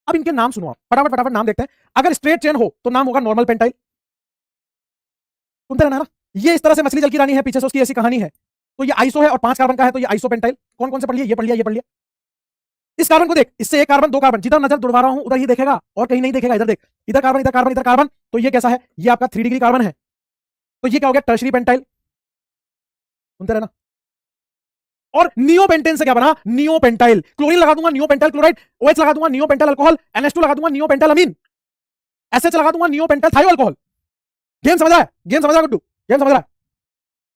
अब इनके नाम सुनो आप, फटाफट फटाफट नाम देखते हैं। अगर स्ट्रेट चेन हो तो नाम होगा नॉर्मल पेंटाइल। सुनते रहना ना, ये इस तरह से मछली जल की रानी है, पीछे से उसकी ऐसी कहानी है। तो ये आइसो है और 5 कार्बन का है, तो ये आइसो पेंटाइल। कौन कौन से पढ़ लिया? ये पढ़ लिया, ये पढ़ लिया। इस कार्बन को देख, इससे एक कार्बन, 2 कार्बन, जिधर नजर दुड़वा रहा हूं उधर ही देखेगा और कहीं नहीं देखेगा। इधर देख, इधर कार्बन, इधर कार्बन, इधर कार्बन। तो ये कैसा है? ये आपका 3 डिग्री कार्बन है। तो ये क्या हो गया? Tertiary pentyl. सुनते रहना। और नियोपेंटेन से क्या बना? नियोपेंटाइल। क्लोरीन लगा दूंगा, नियोपेंटाइल क्लोराइड। OH लगा दूंगा, नियोपेंटाइल अल्कोहल। NH2 लगा दूंगा, नियोपेंटाइल अमीन। SH लगा दूंगा, नियोपेंटाइल थायो अल्कोहल। गेम समझ रहा है? गेम समझ रहा है गुड्डू? गेम समझ रहा है?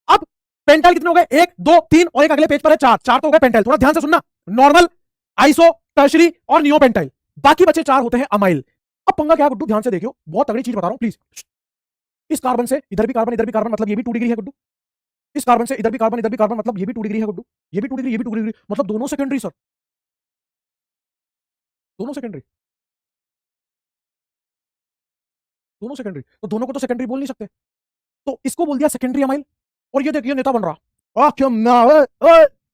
अब पेंटाइल कितने हो गए? 1 2 3 और एक अगले पेज पर है 4। 4 तो हो गए पेंटाइल। थोड़ा ध्यान से सुनना। नॉर्मल, आइसो, टर्शरी और नियोपेंटाइल। बाकी बचे 4 होते हैं अमाइल। अब पंगा क्या है गुड्डू? ध्यान से देखियो, बहुत तगड़ी चीज बता रहा हूं प्लीज। इस कार्बन से इधर भी कार्बन, इधर भी कार्बन, मतलब ये भी 2 डिग्री है गुड्डू। इस कार्बन से इधर भी कार्बन, इधर भी कार्बन, मतलब ये भी 2 डिग्री है गुड्डू। ये भी 2 डिग्री, ये भी 2 डिग्री, मतलब दोनों सेकेंडरी सर, दोनों सेकेंडरी, दोनों सेकेंडरी। तो दोनों को तो सेकेंडरी बोल नहीं सकते, तो इसको बोल दिया सेकेंडरी अमाइल। और ये देखिए नेता बन रहा। क्यों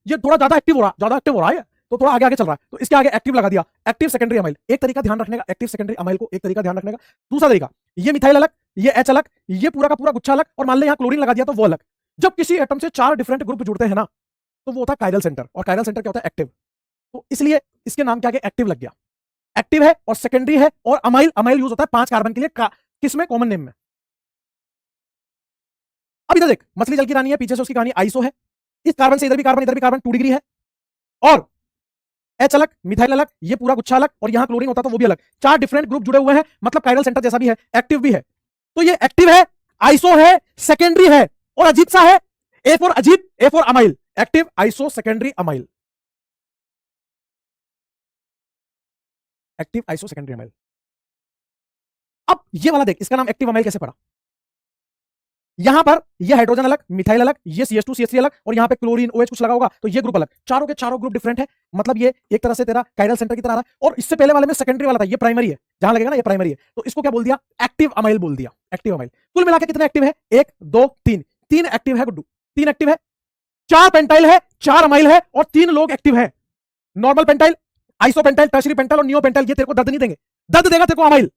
ये थोड़ा ज्यादा एक्टिव हो रहा, ज्यादा एक्टिव हो रहा है, तो थोड़ा आगे आगे चल रहा है, तो इसके आगे एक्टिव लगा दिया, एक्टिव सेकेंडरी अमाइल। एक तरीका ध्यान रखने का, एक्टिव सेकेंडरी अमाइल को एक तरीका ध्यान रखने का। दूसरा तरीका, ये मिथाइल अलग, ये H अलग, ये पूरा का पूरा गुच्छा अलग, और मान ले यहां क्लोरीन लगा दिया तो वो अलग। जब किसी एटम से 4 डिफरेंट ग्रुप जुड़ते हैं ना, तो वो होता है कायरल सेंटर, और कायरल सेंटर क्या होता है? एक्टिव। तो इसलिए इसके नाम के आगे एक्टिव लग गया। एक्टिव है और सेकेंडरी है, और अमाइल, अमाइल यूज होता है 5 कार्बन के लिए, किसमें? कॉमन नेम में। अब इधर देख, मछली जल की रानी है, पीछे से उसकी कहानी आइसो है। इस कार्बन से इधर भी कार्बन, इधर भी कार्बन, 2 डिग्री है। और H अलग, मिथाइल अलग, ये पूरा गुच्छा अलग, और यहां क्लोरीन होता तो वो भी अलग। 4 डिफरेंट ग्रुप जुड़े हुए हैं, मतलब कायरल सेंटर जैसा भी है, एक्टिव भी है। तो ये एक्टिव है, आइसो है, सेकेंडरी है, और अजीब सा है, ए फॉर अजीब, A for amyl. Active, iso, secondary, amyl. Active, iso, secondary, amyl. अब ये वाला देख, इसका नाम एक्टिव अमाइल कैसे पड़ा? यहां पर ये हाइड्रोजन अलग, मिथाइल अलग, ये CH2 CH3 अलग, और यहां पे क्लोरीन OH कुछ लगा होगा, तो ये ग्रुप अलग। चारों के चारों ग्रुप डिफरेंट है, मतलब ये एक तरह से तेरा कायरल सेंटर की तरह आ रहा है। और इससे पहले वाले में सेकेंडरी वाला था, ये प्राइमरी है, जहां लगेगा ना ये प्राइमरी है, तो इसको क्या बोल दिया? एक्टिव अमाइल बोल दिया, एक्टिव अमाइल। कुल मिलाकर कितने एक्टिव है? 1 2 3, 3 एक्टिव है गुड्डू, 3 एक्टिव है। 4 पेंटाइल है, 4 अमाइल है, और 3 लोग एक्टिव है। Normal pentyl, iso pentyl, tertiary pentyl और नियो पेंटाइल। ये तेरे को दर्द नहीं देंगे, दर्द देगा तेरे को अमाइल।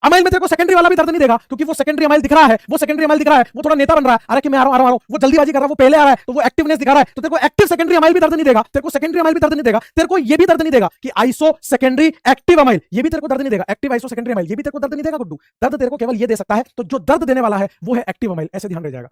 अमाइल में तेरे को सेकेंडरी वाला भी दर्द नहीं देगा, क्योंकि वो सेकेंडरी अमाइल दिख रहा है, वो सेकेंडरी अमाइल दिख रहा है, वो थोड़ा नेता बन रहा है, अरे कि मैं आ रहा हूं, वो जल्दीबाजी कर रहा है, वो पहले आ रहा है, तो वो एक्टिवनेस दिखा रहा है। तो तेरे को एक्टिव सेकेंडरी अमाइल भी दर्द नहीं देगा, तेरे को सेकेंडरी अमाइल भी दर्द नहीं देगा, तेरे को ये भी दर्द नहीं देगा कि आइसो सेकेंडरी एक्टिव अमाइल, ये भी तेरे को दर्द नहीं देगा। एक्टिव आइसो सेकेंडरी अमाइल, ये भी तेरे को दर्द नहीं देगा गुड्डू। दर्द तेरे को केवल ये दे सकता है, तो जो दर्द देने वाला है वो है एक्टिव अमाइल, ऐसे ध्यान रह जाएगा।